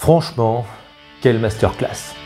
Franchement, quelle masterclass!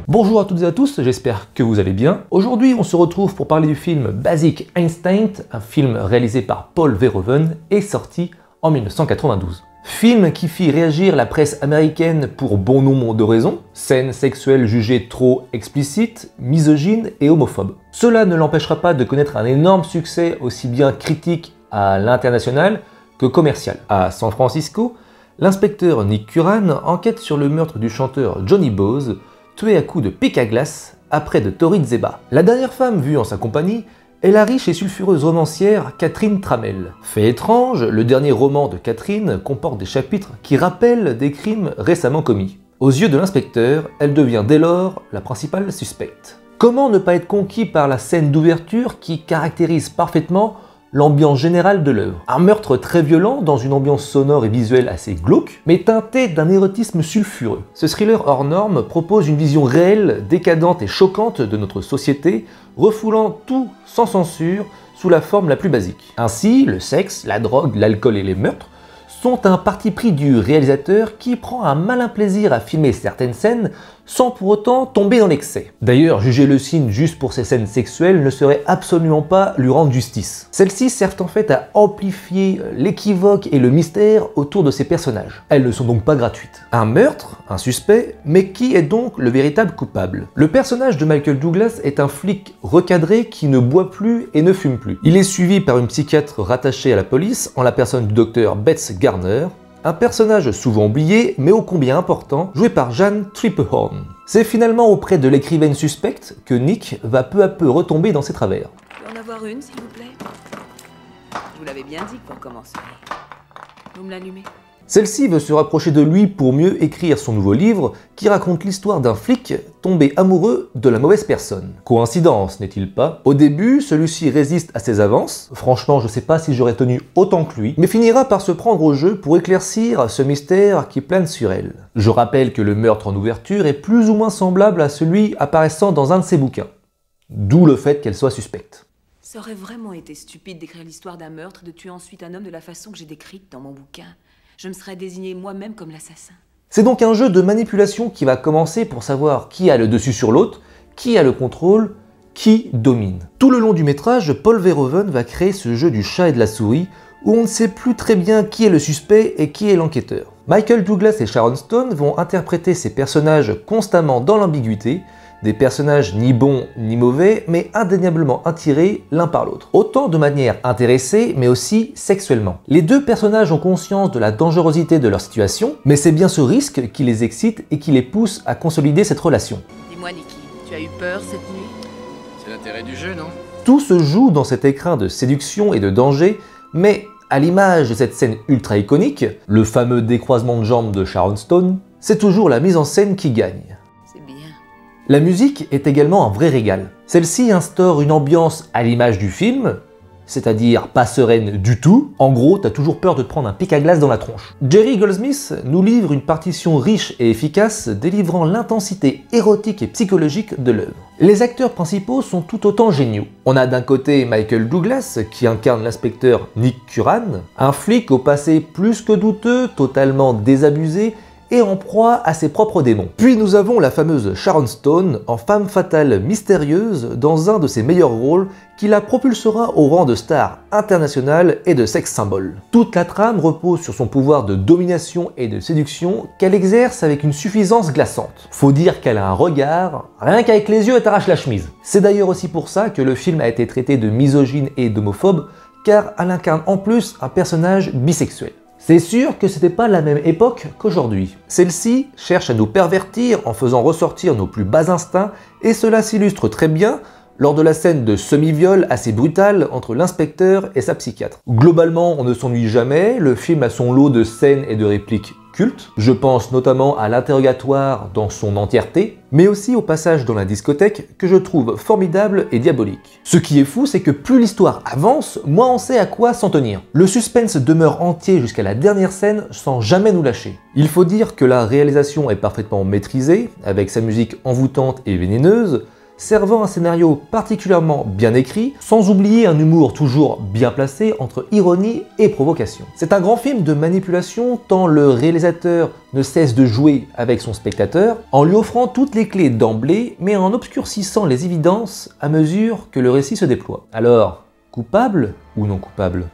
Bonjour à toutes et à tous, j'espère que vous allez bien. Aujourd'hui, on se retrouve pour parler du film Basic Instinct, un film réalisé par Paul Verhoeven et sorti en 1992. Film qui fit réagir la presse américaine pour bon nombre de raisons, scènes sexuelles jugées trop explicites, misogynes et homophobes. Cela ne l'empêchera pas de connaître un énorme succès aussi bien critique à l'international que commercial. À San Francisco, l'inspecteur Nick Curran enquête sur le meurtre du chanteur Johnny Bowes, tué à coups de pic à glace après de torrides ébats. La dernière femme vue en sa compagnie est la riche et sulfureuse romancière Catherine Tramell. Fait étrange, le dernier roman de Catherine comporte des chapitres qui rappellent des crimes récemment commis. Aux yeux de l'inspecteur, elle devient dès lors la principale suspecte. Comment ne pas être conquis par la scène d'ouverture qui caractérise parfaitement l'ambiance générale de l'œuvre? Un meurtre très violent dans une ambiance sonore et visuelle assez glauque, mais teinté d'un érotisme sulfureux. Ce thriller hors norme propose une vision réelle, décadente et choquante de notre société, refoulant tout sans censure sous la forme la plus basique. Ainsi, le sexe, la drogue, l'alcool et les meurtres sont un parti pris du réalisateur qui prend un malin plaisir à filmer certaines scènes sans pour autant tomber dans l'excès. D'ailleurs, juger le film juste pour ses scènes sexuelles ne serait absolument pas lui rendre justice. Celles-ci servent en fait à amplifier l'équivoque et le mystère autour de ces personnages. Elles ne sont donc pas gratuites. Un meurtre, un suspect, mais qui est donc le véritable coupable? Le personnage de Michael Douglas est un flic recadré qui ne boit plus et ne fume plus. Il est suivi par une psychiatre rattachée à la police en la personne du docteur Beth Garner, un personnage souvent oublié, mais ô combien important, joué par Jeanne Tripplehorn. C'est finalement auprès de l'écrivaine suspecte que Nick va peu à peu retomber dans ses travers. Je peux en avoir une, s'il vous plaît? Je vous l'avais bien dit pour commencer. Vous me l'allumez? Celle-ci veut se rapprocher de lui pour mieux écrire son nouveau livre qui raconte l'histoire d'un flic tombé amoureux de la mauvaise personne. Coïncidence, n'est-il pas? Au début, celui-ci résiste à ses avances, franchement je sais pas si j'aurais tenu autant que lui, mais finira par se prendre au jeu pour éclaircir ce mystère qui plane sur elle. Je rappelle que le meurtre en ouverture est plus ou moins semblable à celui apparaissant dans un de ses bouquins, d'où le fait qu'elle soit suspecte. Ça aurait vraiment été stupide d'écrire l'histoire d'un meurtre et de tuer ensuite un homme de la façon que j'ai décrite dans mon bouquin. Je me serais désigné moi-même comme l'assassin. C'est donc un jeu de manipulation qui va commencer pour savoir qui a le dessus sur l'autre, qui a le contrôle, qui domine. Tout le long du métrage, Paul Verhoeven va créer ce jeu du chat et de la souris où on ne sait plus très bien qui est le suspect et qui est l'enquêteur. Michael Douglas et Sharon Stone vont interpréter ces personnages constamment dans l'ambiguïté, des personnages ni bons ni mauvais, mais indéniablement attirés l'un par l'autre. Autant de manière intéressée, mais aussi sexuellement. Les deux personnages ont conscience de la dangerosité de leur situation, mais c'est bien ce risque qui les excite et qui les pousse à consolider cette relation. Dis-moi, Nicky, tu as eu peur cette nuit? C'est l'intérêt du jeu, non? Tout se joue dans cet écrin de séduction et de danger, mais à l'image de cette scène ultra iconique, le fameux décroisement de jambes de Sharon Stone, c'est toujours la mise en scène qui gagne. La musique est également un vrai régal. Celle-ci instaure une ambiance à l'image du film, c'est-à-dire pas sereine du tout. En gros, t'as toujours peur de te prendre un pic à glace dans la tronche. Jerry Goldsmith nous livre une partition riche et efficace, délivrant l'intensité érotique et psychologique de l'œuvre. Les acteurs principaux sont tout autant géniaux. On a d'un côté Michael Douglas, qui incarne l'inspecteur Nick Curran, un flic au passé plus que douteux, totalement désabusé, et en proie à ses propres démons. Puis nous avons la fameuse Sharon Stone en femme fatale mystérieuse dans un de ses meilleurs rôles qui la propulsera au rang de star internationale et de sex symbole. Toute la trame repose sur son pouvoir de domination et de séduction qu'elle exerce avec une suffisance glaçante. Faut dire qu'elle a un regard, rien qu'avec les yeux elle t'arrache la chemise. C'est d'ailleurs aussi pour ça que le film a été traité de misogyne et d'homophobe, car elle incarne en plus un personnage bisexuel. C'est sûr que c'était pas la même époque qu'aujourd'hui. Celle-ci cherche à nous pervertir en faisant ressortir nos plus bas instincts et cela s'illustre très bien lors de la scène de semi-viol assez brutale entre l'inspecteur et sa psychiatre. Globalement, on ne s'ennuie jamais, le film a son lot de scènes et de répliques cultes. Je pense notamment à l'interrogatoire dans son entièreté, mais aussi au passage dans la discothèque que je trouve formidable et diabolique. Ce qui est fou, c'est que plus l'histoire avance, moins on sait à quoi s'en tenir. Le suspense demeure entier jusqu'à la dernière scène sans jamais nous lâcher. Il faut dire que la réalisation est parfaitement maîtrisée, avec sa musique envoûtante et vénéneuse, servant un scénario particulièrement bien écrit, sans oublier un humour toujours bien placé entre ironie et provocation. C'est un grand film de manipulation tant le réalisateur ne cesse de jouer avec son spectateur en lui offrant toutes les clés d'emblée mais en obscurcissant les évidences à mesure que le récit se déploie. Alors, coupable ou non coupable ?